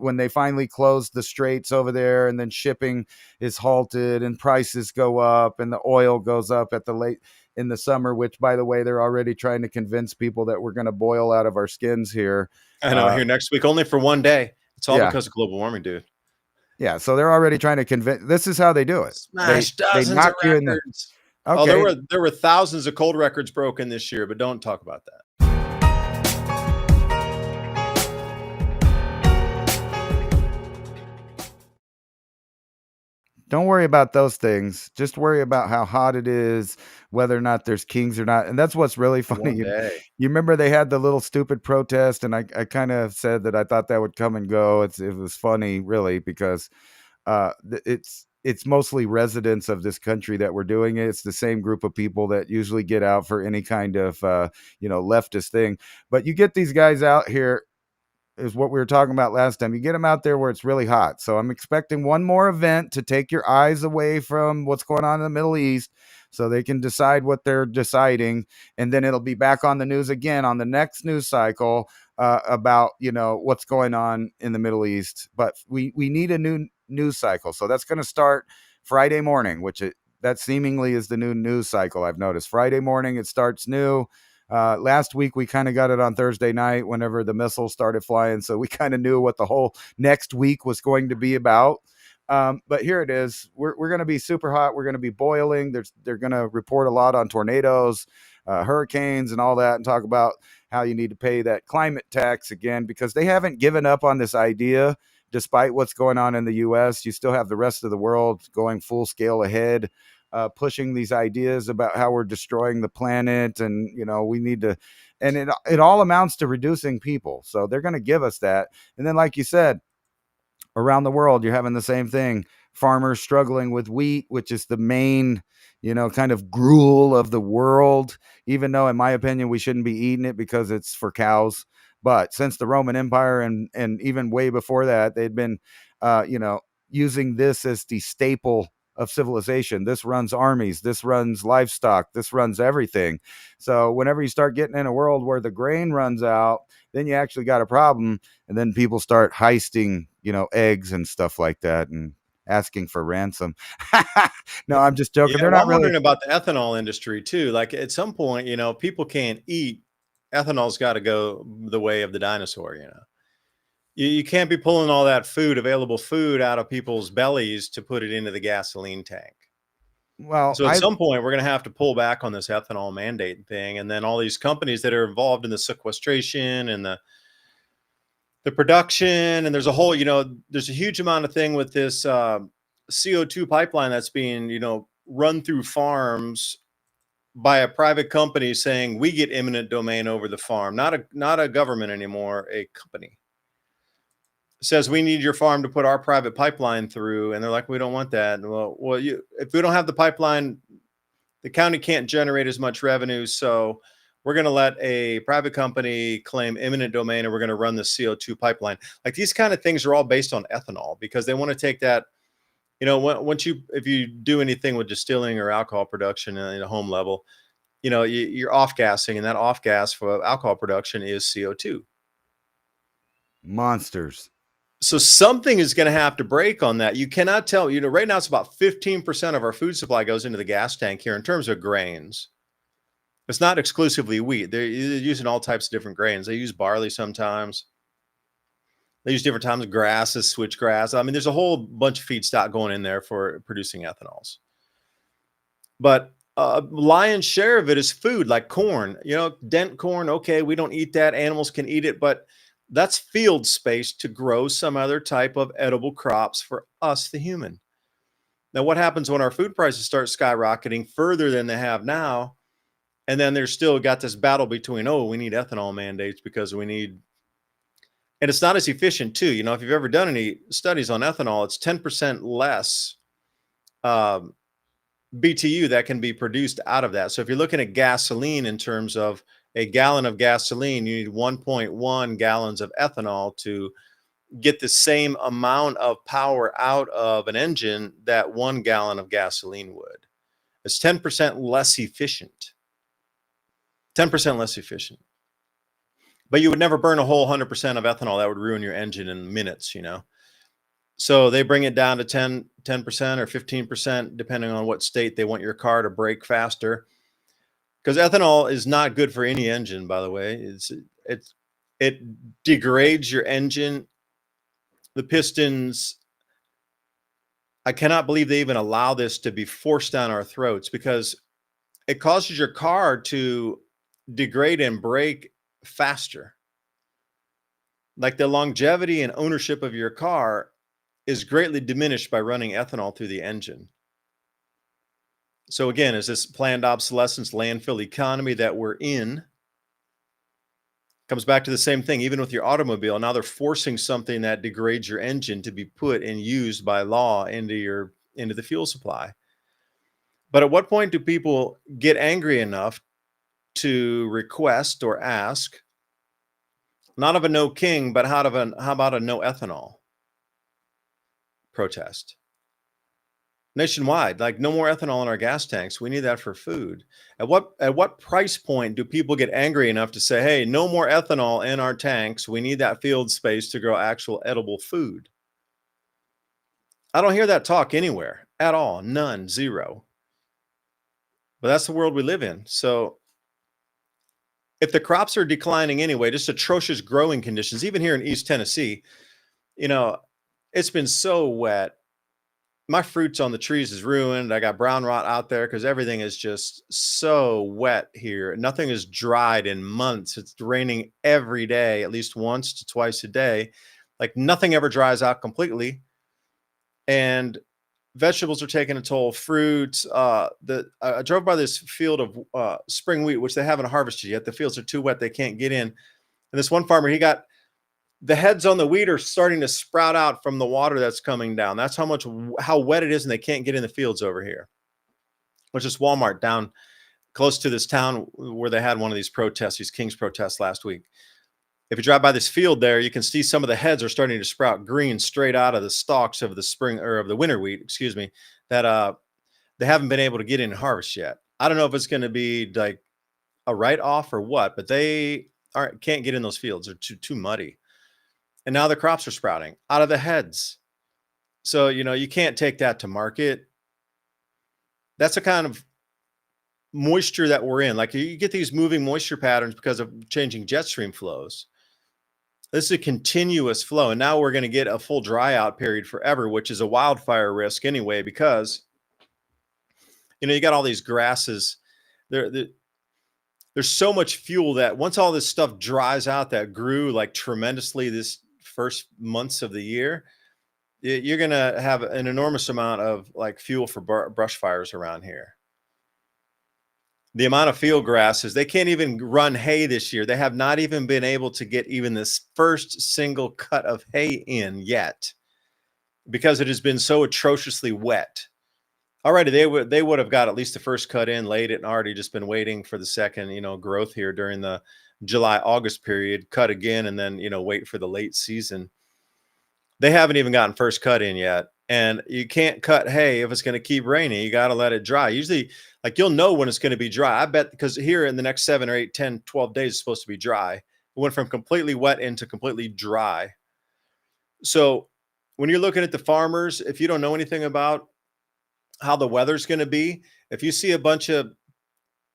when they finally close the straits over there, and then shipping is halted and prices go up and the oil goes up at the late in the summer, which, by the way, they're already trying to convince people that we're going to boil out of our skins here. I know, here next week, only for one day. It's all Yeah. because of global warming, dude. Yeah, so they're already trying to convince. This is how they do it. Smash They dozens knock of you in the. records. Oh, Okay. there were thousands of cold records broken this year, but don't talk about that. Don't worry about those things. Just worry about how hot it is, whether or not there's kings or not. And that's what's really funny. One You, day. you remember they had the little stupid protest, and I kind of said that I thought that would come and go. It was funny, really, because it's mostly residents of this country that were doing it. It's the same group of people that usually get out for any kind of leftist thing. But you get these guys out here, is what we were talking about last time. You get them out there where it's really hot. So I'm expecting one more event to take your eyes away from what's going on in the Middle East so they can decide what they're deciding. And then it'll be back on the news again on the next news cycle about, what's going on in the Middle East. But we need a new news cycle. So that's going to start Friday morning, that seemingly is the new news cycle. I've noticed Friday morning, it starts new. Last week, we kind of got it on Thursday night whenever the missiles started flying. So we kind of knew what the whole next week was going to be about. But here it is. We're going to be super hot. We're going to be boiling. They're going to report a lot on tornadoes, hurricanes, and all that, and talk about how you need to pay that climate tax again, because they haven't given up on this idea. Despite what's going on in the U.S., you still have the rest of the world going full scale ahead. Pushing these ideas about how we're destroying the planet, and we need to, and it all amounts to reducing people. So they're going to give us that, and then, like you said, around the world, you're having the same thing. Farmers struggling with wheat, which is the main, kind of gruel of the world. Even though, in my opinion, we shouldn't be eating it because it's for cows. But since the Roman Empire and even way before that, they'd been, using this as the staple of civilization. This runs armies, this runs livestock, this runs everything. So whenever you start getting in a world where the grain runs out, then you actually got a problem. And then people start heisting, eggs and stuff like that, and asking for ransom. No, I'm just joking. Yeah, They're well, not I'm really. wondering about the ethanol industry too. Like at some point, people can't eat. Ethanol's got to go the way of the dinosaur. You can't be pulling all that available food out of people's bellies to put it into the gasoline tank. Well, So at some point, we're going to have to pull back on this ethanol mandate thing. And then all these companies that are involved in the sequestration and the production, and there's a whole, there's a huge amount of thing with this CO2 pipeline that's being, run through farms by a private company saying we get eminent domain over the farm, not a government anymore, a company. Says we need your farm to put our private pipeline through, and they're like, we don't want that. Well, if we don't have the pipeline, the county can't generate as much revenue, so we're going to let a private company claim eminent domain, and we're going to run the CO2 pipeline. Like these kind of things are all based on ethanol because they want to take that. If you do anything with distilling or alcohol production at a home level, you're off gassing, and that off gas for alcohol production is CO2. Monsters. So something is going to have to break on that. You cannot tell, right now it's about 15% of our food supply goes into the gas tank here in terms of grains. It's not exclusively wheat. They're using all types of different grains. They use barley sometimes. They use different times of grasses, switchgrass. I mean, there's a whole bunch of feedstock going in there for producing ethanols. But lion's share of it is food, like corn. Dent corn, okay, we don't eat that. Animals can eat it, but that's field space to grow some other type of edible crops for us, the human. Now, what happens when our food prices start skyrocketing further than they have now? And then there's still got this battle between, we need ethanol mandates because we need, and it's not as efficient too. If you've ever done any studies on ethanol, it's 10% less BTU that can be produced out of that. So if you're looking at gasoline in terms of a gallon of gasoline, you need 1.1 gallons of ethanol to get the same amount of power out of an engine that 1 gallon of gasoline would. It's 10% less efficient. 10% less efficient. but you would never burn a whole 100% of ethanol. That would ruin your engine in minutes, you know. So they bring it down to 10% or 15%, depending on what state they want your car to brake faster. Because ethanol is not good for any engine, by the way. It degrades your engine. The pistons, I cannot believe they even allow this to be forced down our throats, because it causes your car to degrade and break faster. Like, the longevity and ownership of your car is greatly diminished by running ethanol through the engine. So again, is this planned obsolescence, landfill economy that we're in? Comes back to the same thing, even with your automobile. Now they're forcing something that degrades your engine to be put and used by law into the fuel supply. But at what point do people get angry enough to request or ask, not of a no king, but how about a no ethanol protest? Nationwide, like, no more ethanol in our gas tanks. We need that for food. At what price point do people get angry enough to say, hey, no more ethanol in our tanks? We need that field space to grow actual edible food. I don't hear that talk anywhere at all. None, zero. But that's the world we live in. So if the crops are declining anyway, just atrocious growing conditions, even here in East Tennessee, you know, it's been so wet. My fruits on the trees is ruined. I got brown rot out there because everything is just so wet here. Nothing is dried in months. It's raining every day, at least once to twice a day. Like, nothing ever dries out completely. And vegetables are taking a toll. Fruits. I drove by this field of spring wheat, which they haven't harvested yet. The fields are too wet. They can't get in. And this one farmer, he got the heads on the wheat are starting to sprout out from the water that's coming down. That's how wet it is, and they can't get in the fields over here. Which is Walmart down close to this town where they had one of these protests, these King's protests last week. If you drive by this field there, you can see some of the heads are starting to sprout green straight out of the stalks of the spring, or of the winter wheat, excuse me, that they haven't been able to get in and harvest yet. I don't know if it's going to be like a write-off or what, but they can't get in those fields. They're too muddy. And now the crops are sprouting out of the heads. So, you can't take that to market. That's a kind of moisture that we're in. Like, you get these moving moisture patterns because of changing jet stream flows. This is a continuous flow. And now we're going to get a full dry out period forever, which is a wildfire risk anyway, because, you got all these grasses. There's so much fuel that once all this stuff dries out that grew like tremendously this first months of the year, you're going to have an enormous amount of like fuel for brush fires around here. The amount of field grasses, they can't even run hay this year. They have not even been able to get even this first single cut of hay in yet, because it has been so atrociously wet. Already they would have got at least the first cut in, laid it, and already just been waiting for the second, growth here during the July-August period, cut again, and then, wait for the late season. They haven't even gotten first cut in yet. And you can't cut hay if it's going to keep raining. You got to let it dry. Usually, like, you'll know when it's going to be dry. I bet, because here in the next 7 or 8, 10, 12 days, it's supposed to be dry. It went from completely wet into completely dry. So when you're looking at the farmers, if you don't know anything about how the weather's going to be, if you see a bunch of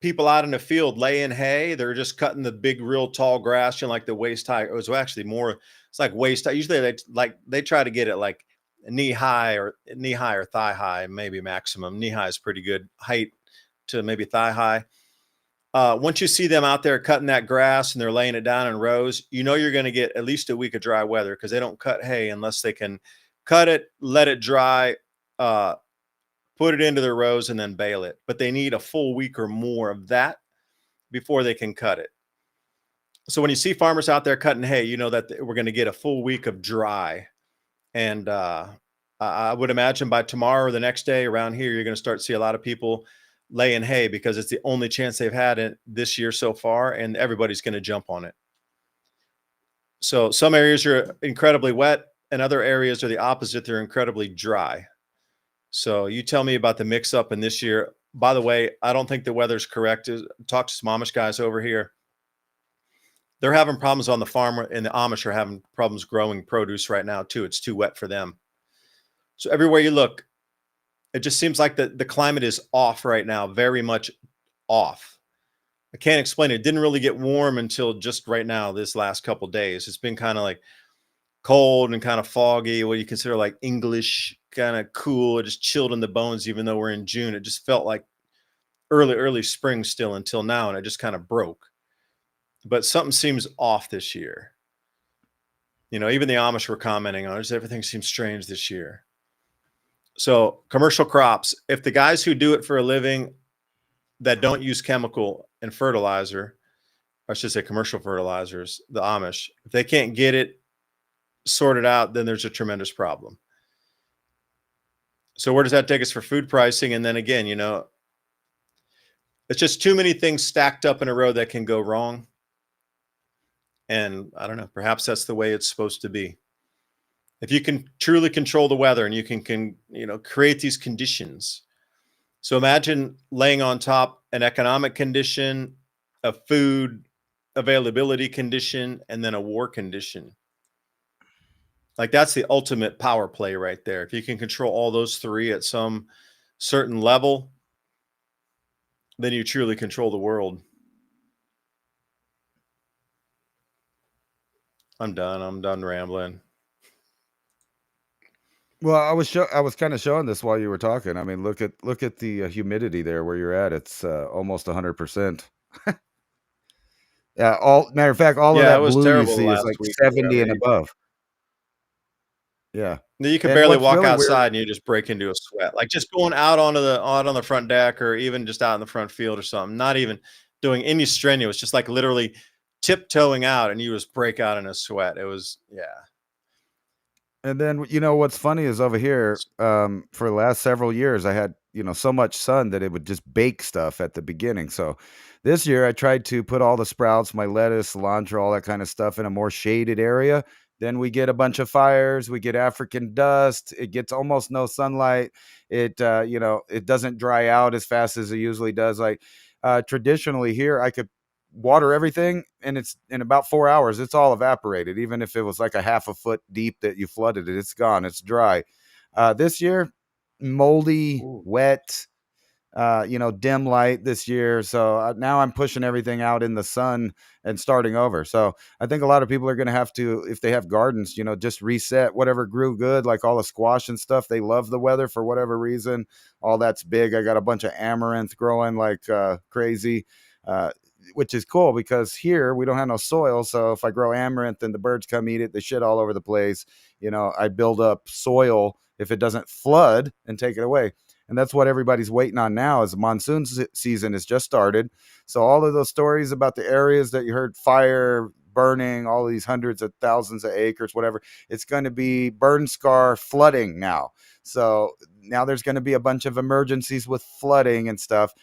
people out in the field laying hay, they're just cutting the big, real tall grass, like the waist high. It was actually more, it's like waist high. Usually they try to get it like knee high or thigh high, maybe maximum. Knee high is pretty good height to maybe thigh high. Once you see them out there cutting that grass and they're laying it down in rows, you're going to get at least a week of dry weather, because they don't cut hay unless they can cut it, let it dry, put it into their rows, and then bale it. But they need a full week or more of that before they can cut it. So when you see farmers out there cutting hay, you know that we're going to get a full week of dry. And I would imagine by tomorrow or the next day around here, you're going to start to see a lot of people laying hay, because it's the only chance they've had it this year so far, and everybody's going to jump on it. So some areas are incredibly wet, and other areas are the opposite. They're incredibly dry. So you tell me about the mix up in this year. By the way, I don't think the weather's correct. Talk to some Amish guys over here. they're having problems on the farm, and the Amish are having problems growing produce right now too. It's too wet for them. So everywhere you look, it just seems like the climate is off right now, very much off. I can't explain it. It didn't really get warm until just right now, this last couple days. It's been kind of like cold and kind of foggy, what you consider like English, kind of cool. It just chilled in the bones, even though we're in June. It just felt like early spring still until now, and it just kind of broke. But something seems off this year. You know, even the Amish were commenting on it. Just everything seems strange this year. So commercial crops, if the guys who do it for a living that don't use chemical and fertilizer, or I should say commercial fertilizers, the Amish, if they can't get it sorted out, then there's a tremendous problem. So where does that take us for food pricing? And then again, you know, it's just too many things stacked up in a row that can go wrong. And I don't know, perhaps that's the way it's supposed to be. If you can truly control the weather and you can you know, create these conditions. So imagine laying on top an economic condition, a food availability condition, and then a war condition. Like that's the ultimate power play right there. If you can control all those three at some certain level, then you truly control the world. I'm done rambling. Well, I was kind of showing this while you were talking. I mean, look at the humidity there where you're at. It's almost 100%. Yeah, all matter of fact, all of Yeah, it that was blue you terrible see is last like week or 70 and whatever. above. Yeah. You could And barely what's walk really weird, outside and you just break into a sweat. Like just going out on the front deck, or even just out in the front field or something, not even doing any strenuous, just like literally tiptoeing out, and you just break out in a sweat. It was, yeah. and then you know what's funny is over here, for the last several years, I had so much sun that it would just bake stuff at the beginning. So this year, I tried to put all the sprouts, my lettuce, cilantro, all that kind of stuff in a more shaded area. Then we get a bunch of fires, we get African dust. It gets almost no sunlight. It doesn't dry out as fast as it usually does. Like traditionally here, I could water everything and it's in about 4 hours it's all evaporated. Even if it was like a half a foot deep that you flooded it, it's gone, it's dry. This year, moldy, Ooh. wet, dim light this year. So now I'm pushing everything out in the sun and starting over. So I think a lot of people are going to have to, if they have gardens, just reset whatever grew good, like all the squash and stuff. They love the weather for whatever reason. All that's big. I got a bunch of amaranth growing like crazy. Which is cool because here we don't have no soil. So if I grow amaranth and the birds come eat it, they shit all over the place. I build up soil if it doesn't flood and take it away. And that's what everybody's waiting on now is the monsoon season has just started. So all of those stories about the areas that you heard fire, burning, all these hundreds of thousands of acres, whatever, it's going to be burn scar flooding now. So now there's going to be a bunch of emergencies with flooding and stuff.